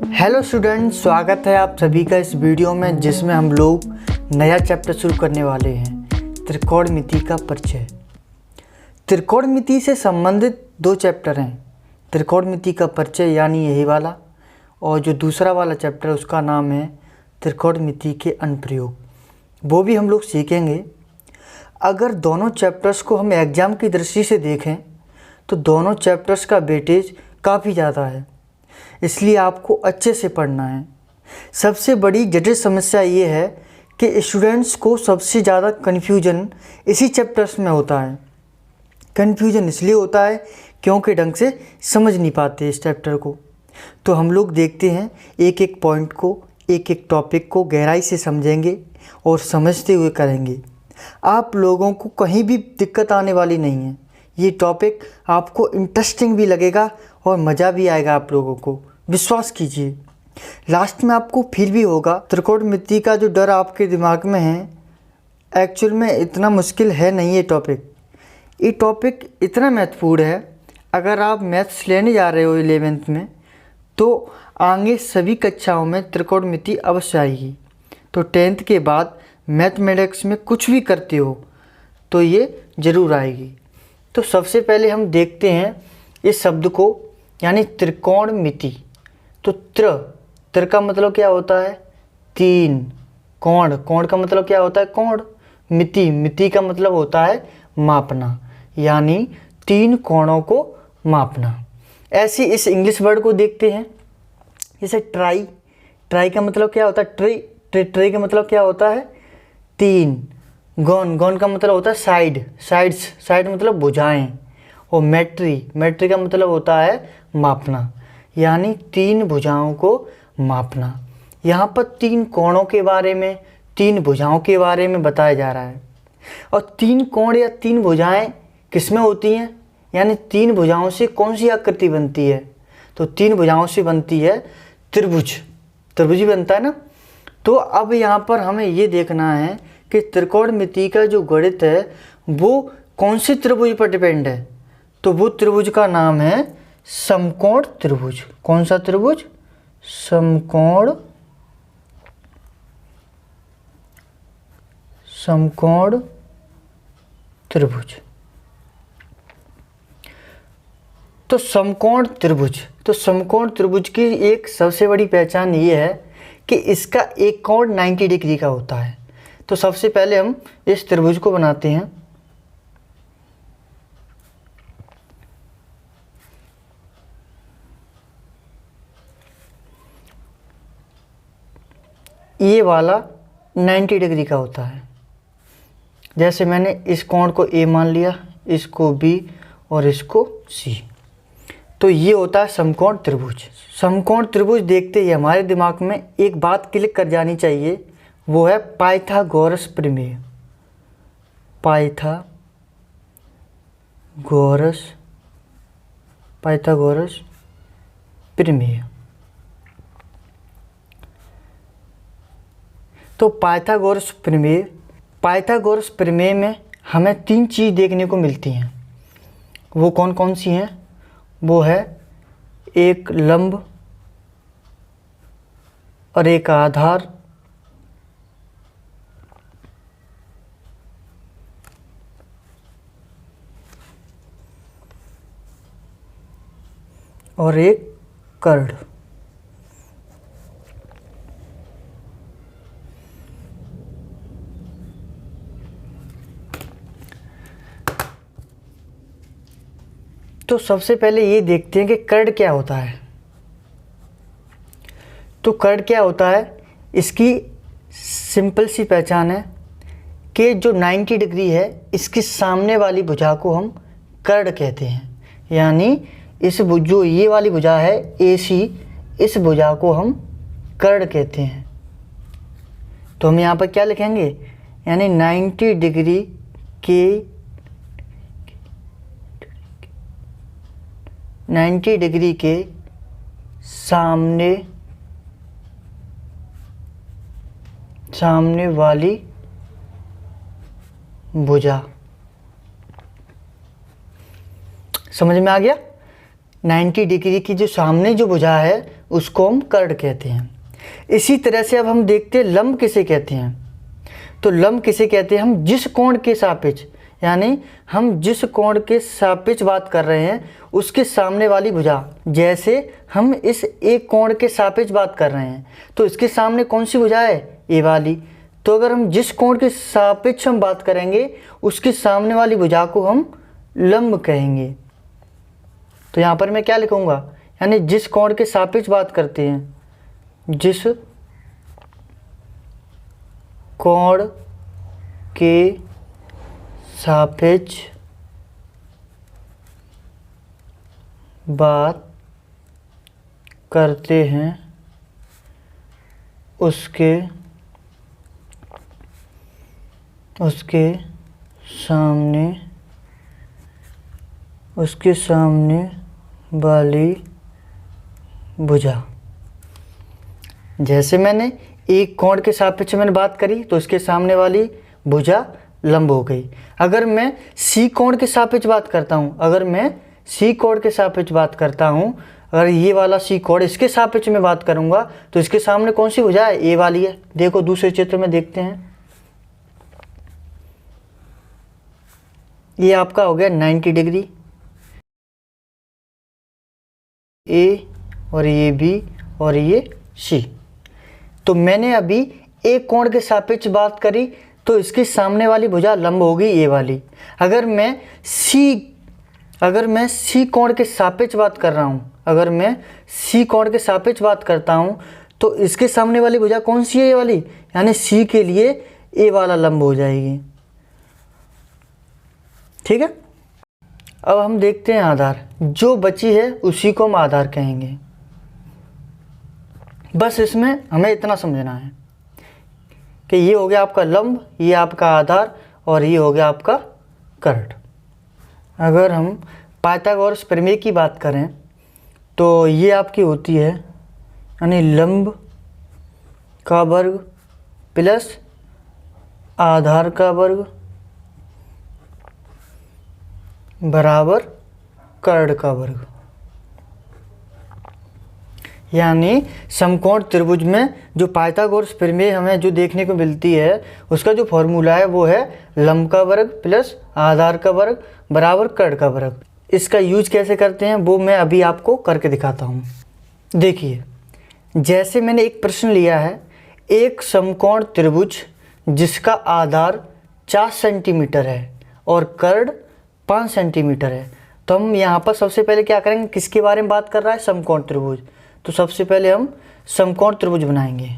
Hello student, स्वागत है आप सभी का इस वीडियो में जिसमें हम लोग नया चैप्टर शुरू करने वाले हैं, त्रिकोणमिति का परिचय। त्रिकोणमिति से संबंधित दो चैप्टर हैं, त्रिकोणमिति का परिचय यानी यही वाला, और जो दूसरा वाला चैप्टर उसका नाम है त्रिकोणमिति के अनुप्रयोग, वो भी हम लोग सीखेंगे। अगर दोनों चैप्टर्स को हम एग्ज़ाम की दृष्टि से देखें तो दोनों चैप्टर्स का वेटेज काफ़ी ज़्यादा है, इसलिए आपको अच्छे से पढ़ना है। सबसे बड़ी जटिल समस्या ये है कि स्टूडेंट्स को सबसे ज़्यादा कन्फ्यूजन इसी चैप्टर्स में होता है। कन्फ्यूजन इसलिए होता है क्योंकि ढंग से समझ नहीं पाते इस चैप्टर को। तो हम लोग देखते हैं, एक एक पॉइंट को, एक एक टॉपिक को गहराई से समझेंगे और समझते हुए करेंगे। आप लोगों को कहीं भी दिक्कत आने वाली नहीं है। ये टॉपिक आपको इंटरेस्टिंग भी लगेगा और मज़ा भी आएगा आप लोगों को, विश्वास कीजिए। लास्ट में आपको फील भी होगा त्रिकोणमिति का जो डर आपके दिमाग में है, एक्चुअल में इतना मुश्किल है नहीं। ये टॉपिक इतना महत्वपूर्ण है, अगर आप मैथ्स लेने जा रहे हो 11th में तो आगे सभी कक्षाओं में त्रिकोणमिति अवश्य आएगी। तो 10th के बाद मैथमेटिक्स में कुछ भी करते हो तो ये ज़रूर आएगी। तो सबसे पहले हम देखते हैं इस शब्द को, यानी त्रिकोणमिति। तो त्र का मतलब क्या होता है? तीन। कोण का मतलब क्या होता है? कोण। मिति का मतलब होता है मापना, यानी तीन कोणों को मापना। ऐसे इस इंग्लिश वर्ड को देखते हैं, जैसे ट्राई का मतलब क्या होता है? ट्री का मतलब क्या होता है? तीन। गौन का मतलब होता है साइड मतलब भुजाएं। और मैट्री का मतलब होता है मापना, यानी तीन भुजाओं को मापना। यहाँ पर तीन कोणों के बारे में, तीन भुजाओं के बारे में बताया जा रहा है। और तीन कोण या तीन भुजाएं किसमें होती हैं, यानी तीन भुजाओं से कौन सी आकृति बनती है? तो तीन भुजाओं से बनती है त्रिभुज ही बनता है ना। तो अब यहाँ पर हमें ये देखना है कि त्रिकोणमिति का जो गणित है वो कौन से त्रिभुज पर डिपेंड है। तो वो त्रिभुज का नाम है समकोण त्रिभुज। कौन सा त्रिभुज? समकोण त्रिभुज। तो समकोण त्रिभुज की एक सबसे बड़ी पहचान ये है कि इसका एक कोण 90 डिग्री का होता है। तो सबसे पहले हम इस त्रिभुज को बनाते हैं। ये वाला 90 डिग्री का होता है। जैसे मैंने इस कोण को A मान लिया, इसको B और इसको C। तो ये होता है समकोण त्रिभुज। समकोण त्रिभुज देखते ही हमारे दिमाग में एक बात क्लिक कर जानी चाहिए, वो है पाइथागोरस प्रमेय। पाइथागोरस प्रमेय। तो पाइथागोरस प्रमेय में हमें तीन चीज़ देखने को मिलती हैं। वो कौन कौन सी हैं? वो है एक लंब और एक आधार और एक कर्ण। तो सबसे पहले ये देखते हैं कि कर्ण क्या होता है। तो कर्ण क्या होता है, इसकी सिंपल सी पहचान है कि जो 90 डिग्री है इसके सामने वाली भुजा को हम कर्ण कहते हैं। यानी जो ये वाली भुजा है AC, इस भुजा को हम कर्ण कहते हैं। तो हम यहाँ पर क्या लिखेंगे, यानी 90 डिग्री के सामने वाली भुजा। समझ में आ गया? 90 डिग्री की जो सामने जो भुजा है उसको हम कर्ड कहते हैं। इसी तरह से अब हम देखते हैं लंब किसे कहते हैं। तो लंब किसे कहते हैं, हम जिस कोण के सापेक्ष, यानी हम जिस कोण के सापेक्ष बात कर रहे हैं उसके सामने वाली भुजा। जैसे हम इस एक कोण के सापेक्ष बात कर रहे हैं तो इसके सामने कौन सी भुजा है, ए वाली। तो अगर हम जिस कोण के सापेक्ष हम बात करेंगे उसके सामने वाली भुजा को हम लंब कहेंगे। तो यहाँ पर मैं क्या लिखूँगा, यानी जिस कोण के सापेक्ष बात करते हैं, जिस कोण के सापेक्ष बात करते हैं उसके सामने वाली भुजा। जैसे मैंने एक कोण के सापेक्ष मैंने बात करी तो इसके सामने वाली भुजा लंब हो गई। अगर मैं सी कोण के सापेक्ष बात करता हूँ, अगर ये वाला सी कोण इसके सापेक्ष में बात करूँगा तो इसके सामने कौन सी भुजा है, ए वाली है। देखो दूसरे चित्र में देखते हैं, ये आपका हो गया 90 डिग्री, ए और ये बी और ये सी। तो मैंने अभी एक कोण के सापेक्ष बात करी तो इसके सामने वाली भुजा लंब होगी, ए वाली। अगर मैं सी कोण के सापेक्ष बात कर रहा हूँ, अगर मैं सी कोण के सापेक्ष बात करता हूँ तो इसके सामने वाली भुजा कौन सी है, ए वाली, यानी सी के लिए ए वाला लंब हो जाएगी। ठीक है। अब हम देखते हैं आधार, जो बची है उसी को हम आधार कहेंगे। बस इसमें हमें इतना समझना है कि ये हो गया आपका लंब, ये आपका आधार और ये हो गया आपका कर्ड। अगर हम पाइथागोरस प्रमेय की बात करें तो ये आपकी होती है, यानी लंब का वर्ग प्लस आधार का वर्ग बराबर कर्ड का वर्ग। यानी समकोण त्रिभुज में जो पाइथागोरस प्रमेय हमें जो देखने को मिलती है उसका जो फॉर्मूला है वो है लंब का वर्ग प्लस आधार का वर्ग बराबर कर्ड का वर्ग। इसका यूज कैसे करते हैं वो मैं अभी आपको करके दिखाता हूँ। देखिए, जैसे मैंने एक प्रश्न लिया है, एक समकोण त्रिभुज जिसका आधार 4 सेंटीमीटर है और कर्ड 5 सेंटीमीटर है। तो हम यहाँ पर सबसे पहले क्या करेंगे, किसके बारे में बात कर रहा है, समकोण त्रिभुज। तो सबसे पहले हम समकोण त्रिभुज बनाएंगे।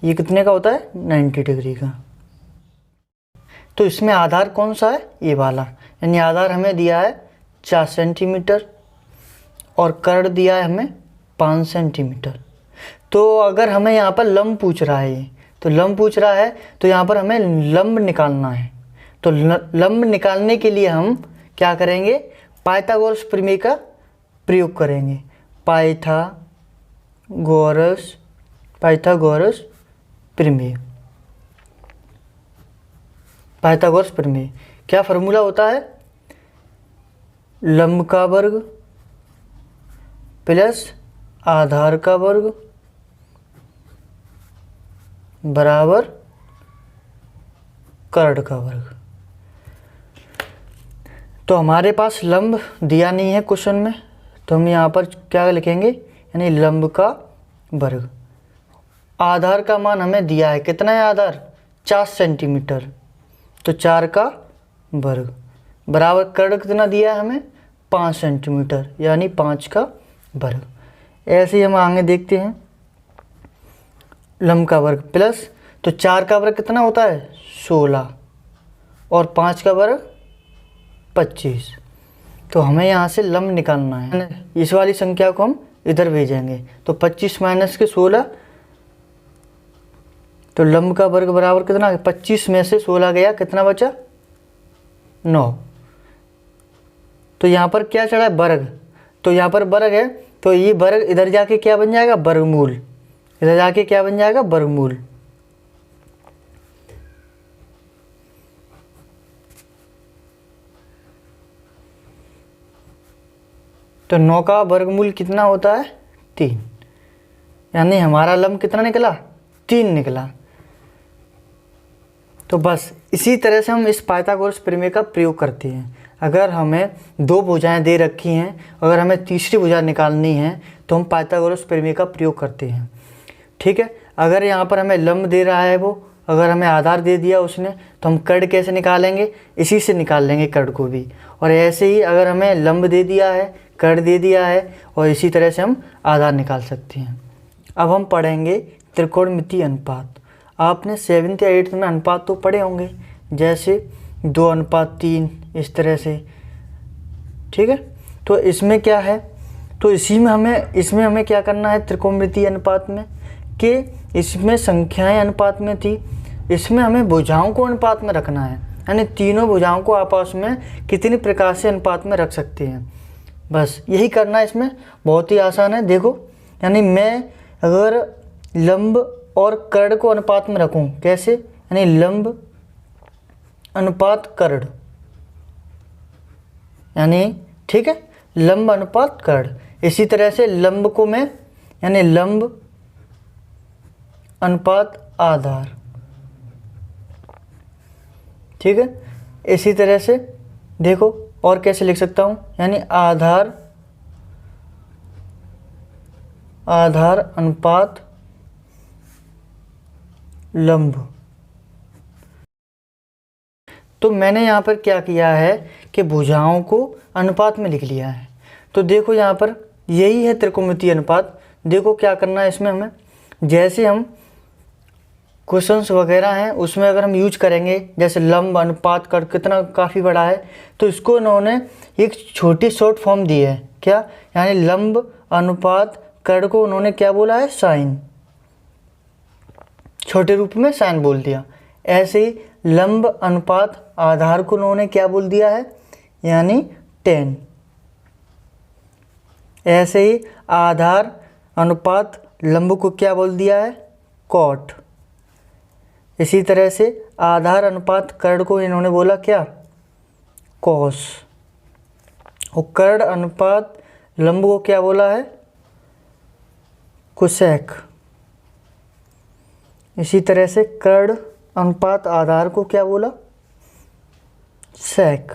ये कितने का होता है, 90 डिग्री का। तो इसमें आधार कौन सा है, ये वाला, यानी आधार हमें दिया है 4 सेंटीमीटर और कर्ड दिया है हमें 5 सेंटीमीटर। तो अगर हमें यहाँ पर लंब पूछ रहा है, तो लंब पूछ रहा है तो यहाँ पर हमें लंब निकालना है। तो लंब निकालने के लिए हम क्या करेंगे, पाइथागोरस प्रमेय का प्रयोग करेंगे। पाइथागोरस प्रमेय क्या फॉर्मूला होता है, लंब का वर्ग प्लस आधार का वर्ग बराबर कर्ड का वर्ग। तो हमारे पास लंब दिया नहीं है क्वेश्चन में, तो हम यहाँ पर क्या लिखेंगे, यानी लंब का वर्ग। आधार का मान हमें दिया है, कितना है आधार, 4 सेंटीमीटर, तो 4 का वर्ग बराबर कर्ड कितना दिया है हमें, 5 सेंटीमीटर, यानी 5 का वर्ग। ऐसे ही हम आगे देखते हैं, लंब का वर्ग प्लस, तो 4 का वर्ग कितना होता है, 16 और 5 का वर्ग 25। तो हमें यहाँ से लंब निकालना है, इस वाली संख्या को हम इधर भेजेंगे। तो 25 माइनस के 16, तो लंब का वर्ग बराबर कितना, 25 में से 16 गया, कितना बचा, 9। तो यहाँ पर क्या चढ़ा है, वर्ग। तो यहाँ पर वर्ग है तो ये वर्ग इधर जाके क्या बन जाएगा, वर्गमूल। इधर जाके क्या बन जाएगा, वर्गमूल। तो 9 का वर्गमूल कितना होता है? 3, यानी हमारा लम्ब कितना निकला? 3 निकला। तो बस इसी तरह से हम इस पाइथागोरस प्रमेय का प्रयोग करते हैं। अगर हमें 2 भुजाएं दे रखी हैं, अगर हमें तीसरी भुजा निकालनी है तो हम पाइथागोरस प्रमेय का प्रयोग करते हैं। ठीक है, अगर यहाँ पर हमें लंब दे रहा है वो, अगर हमें आधार दे दिया उसने, तो हम कर्ण कैसे निकालेंगे? इसी से निकाल लेंगे कर्ण को भी। और ऐसे ही अगर हमें लंब दे दिया है, कर्ण दे दिया है, और इसी तरह से हम आधार निकाल सकते हैं। अब हम पढ़ेंगे त्रिकोणमितीय अनुपात। आपने 7th या 8th में अनुपात तो पढ़े होंगे, जैसे 2:3 इस तरह से। ठीक है, तो इसमें क्या है, तो इसमें हमें क्या करना है त्रिकोणमितीय अनुपात में, कि इसमें संख्याएं अनुपात में थी, इसमें हमें भुजाओं को अनुपात में रखना है, यानी तीनों भुजाओं को आपस में कितनी प्रकार से अनुपात में रख सकते हैं। बस यही करना है इसमें, बहुत ही आसान है। देखो, यानी मैं अगर लंब और कर्ण को अनुपात में रखूं, कैसे? यानी लंब अनुपात कर्ण, यानी ठीक है, लंब अनुपात कर्ण। इसी तरह से लंब को मैं, यानी लंब अनुपात आधार। ठीक है, इसी तरह से देखो और कैसे लिख सकता हूं, यानी आधार अनुपात लंब। तो मैंने यहाँ पर क्या किया है कि भुजाओं को अनुपात में लिख लिया है। तो देखो यहाँ पर यही है त्रिकोणमितीय अनुपात। देखो क्या करना है इसमें हमें, जैसे हम क्वेश्चंस वगैरह हैं उसमें अगर हम यूज करेंगे, जैसे लंब अनुपात कर्ण कितना काफ़ी बड़ा है, तो इसको इन्होंने एक छोटी शॉर्ट फॉर्म दी है। क्या? यानी लंब अनुपात कर्ण को उन्होंने क्या बोला है? साइन, छोटे रूप में साइन बोल दिया। ऐसे ही लंब अनुपात आधार को उन्होंने क्या बोल दिया है? यानी tan। ऐसे ही आधार अनुपात लंब को क्या बोल दिया है? cot। इसी तरह से आधार अनुपात कर्ण को इन्होंने बोला क्या? cos। और कर्ण अनुपात लंब को क्या बोला है? cosec। इसी तरह से कर्ण अनुपात आधार को क्या बोला? sec।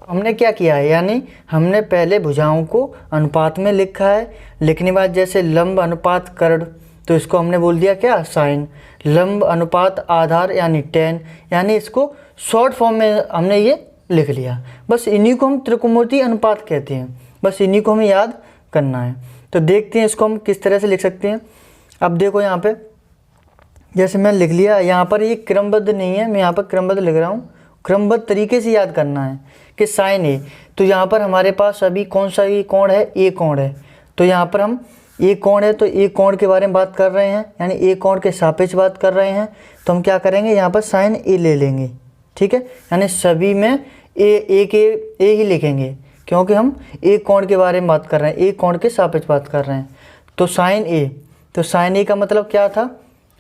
हमने क्या किया है, यानी हमने पहले भुजाओं को अनुपात में लिखा है, लिखने के बाद जैसे लंब अनुपात कर्ण, तो इसको हमने बोल दिया क्या? साइन। लंब अनुपात आधार यानी tan, यानी इसको शॉर्ट फॉर्म में हमने ये लिख लिया। बस इन्हीं को हम त्रिकोणमितीय अनुपात कहते हैं, बस इन्हीं को हमें याद करना है। तो देखते हैं इसको हम किस तरह से लिख सकते हैं। अब देखो यहाँ पे जैसे मैं लिख लिया, यहाँ पर ये क्रमबद्ध नहीं है, मैं यहाँ पर क्रमबद्ध लिख रहा हूँ। क्रमबद्ध तरीके से याद करना है कि साइन ए, तो यहाँ पर हमारे पास अभी कौन सा ये कोण है? ए कोण है। तो यहाँ पर हम ए कोण है, तो ए कोण के बारे में बात कर रहे हैं, यानी ए कोण के सापेक्ष बात कर रहे हैं, तो हम क्या करेंगे? यहाँ पर साइन ए ले लेंगे। ठीक है, यानी सभी में ए ही लिखेंगे, क्योंकि हम ए कोण के बारे में बात कर रहे हैं, ए कोण के सापेक्ष बात कर रहे हैं। तो साइन ए, तो साइन ए का मतलब क्या था?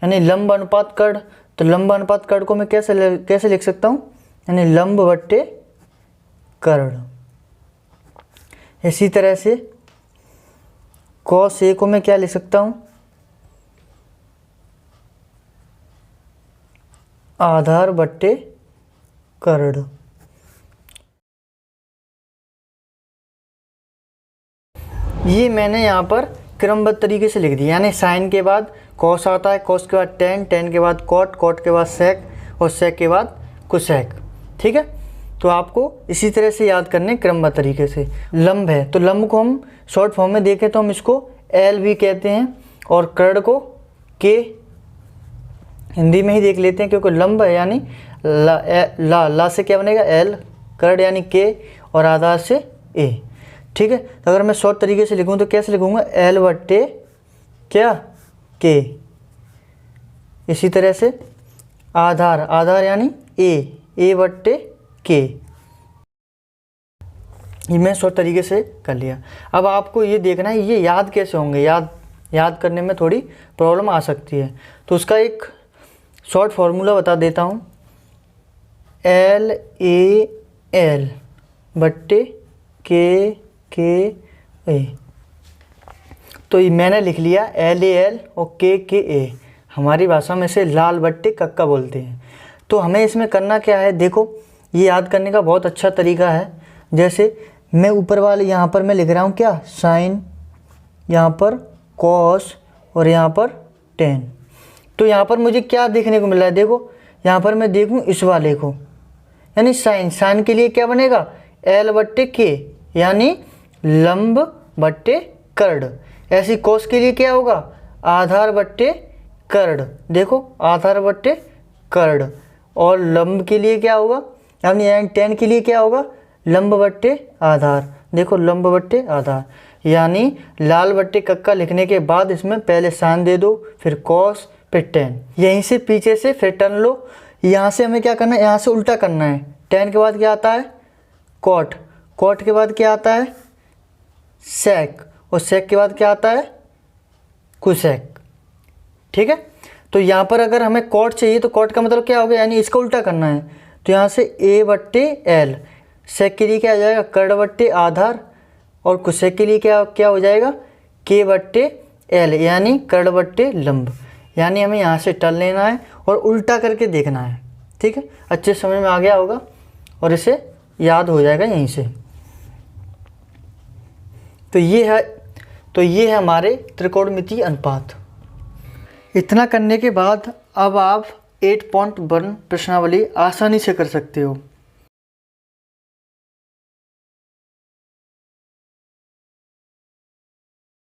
यानी लंब अनुपात कर्ण। तो लंब अनुपात कर्ण को मैं कैसे लिख सकता हूँ? यानी लंब बट्टे कर्ण। इसी तरह से cos ए को मैं क्या लिख सकता हूँ? आधार बट्टे कर्ण। ये मैंने यहाँ पर क्रमबद्ध तरीके से लिख दिया, यानी साइन के बाद cos आता है, cos के बाद tan, tan के बाद cot, cot के बाद sec और sec के बाद cosec। ठीक है, तो आपको इसी तरह से याद करने क्रमबद्ध तरीके से। लंब है, तो लंब को हम शॉर्ट फॉर्म में देखें तो हम इसको L भी कहते हैं, और कर्ण को K हिंदी में ही देख लेते हैं, क्योंकि लंब है, यानी ला से क्या बनेगा? L, कर्ण यानी K, और आधार से A। ठीक है, तो अगर मैं शॉर्ट तरीके से लिखूँ तो कैसे लिखूँगा? L बट्टे क्या? K। इसी तरह से आधार यानी A बट्टे K। ये मैं शॉर्ट तरीके से कर लिया। अब आपको ये देखना है ये याद कैसे होंगे, याद करने में थोड़ी प्रॉब्लम आ सकती है, तो उसका एक शॉर्ट फार्मूला बता देता हूँ। LAL बट्टे के ए। तो ये मैंने लिख लिया LAL और के ए। हमारी भाषा में से लाल बट्टे कक्का बोलते हैं। तो हमें इसमें करना क्या है, देखो ये याद करने का बहुत अच्छा तरीका है। जैसे मैं ऊपर वाले यहाँ पर मैं लिख रहा हूँ क्या, साइन, यहाँ पर कॉस और यहाँ पर टेन। तो यहाँ पर मुझे क्या देखने को मिल रहा है, देखो यहाँ पर मैं देखूँ इस वाले को, यानी साइन। साइन के लिए क्या बनेगा, L बट्टे के, यानी लंब बट्टे कर्ण। ऐसी कोस के लिए क्या होगा, आधार बट्टे कर्ण। देखो आधार बट्टे कर्ण। और लंब के लिए क्या होगा, यानी टेन के लिए क्या होगा, लंब बट्टे आधार। देखो लंब बट्टे आधार। यानी लाल बट्टे कक्का लिखने के बाद इसमें पहले साइन दे दो, फिर कॉस, फिर टेन। यहीं से पीछे से फिर टर्न लो। यहाँ से हमें क्या करना है, यहाँ से उल्टा करना है। टेन के बाद क्या आता है, कॉट। कॉट के बाद क्या आता है, सेक। और सेक के बाद क्या आता है, कुसेक। ठीक है। तो यहाँ पर अगर हमें कॉट चाहिए तो कॉट का मतलब क्या होगा, यानी इसका उल्टा करना है। तो यहाँ से ए बट्टे एल। सेक के लिए क्या आ जाएगा, कर्ण बट्टे आधार। और कुसेक के लिए क्या क्या हो जाएगा, के बट्टे एल, यानी कर्ण बट्टे लंब। यानी हमें यहाँ से टर्न लेना है और उल्टा करके देखना है। ठीक है, अच्छे समय में आ गया होगा और इसे याद हो जाएगा यहीं से। तो ये है हमारे त्रिकोणमितीय अनुपात। इतना करने के बाद अब आप 8.1 प्रश्नावली आसानी से कर सकते हो।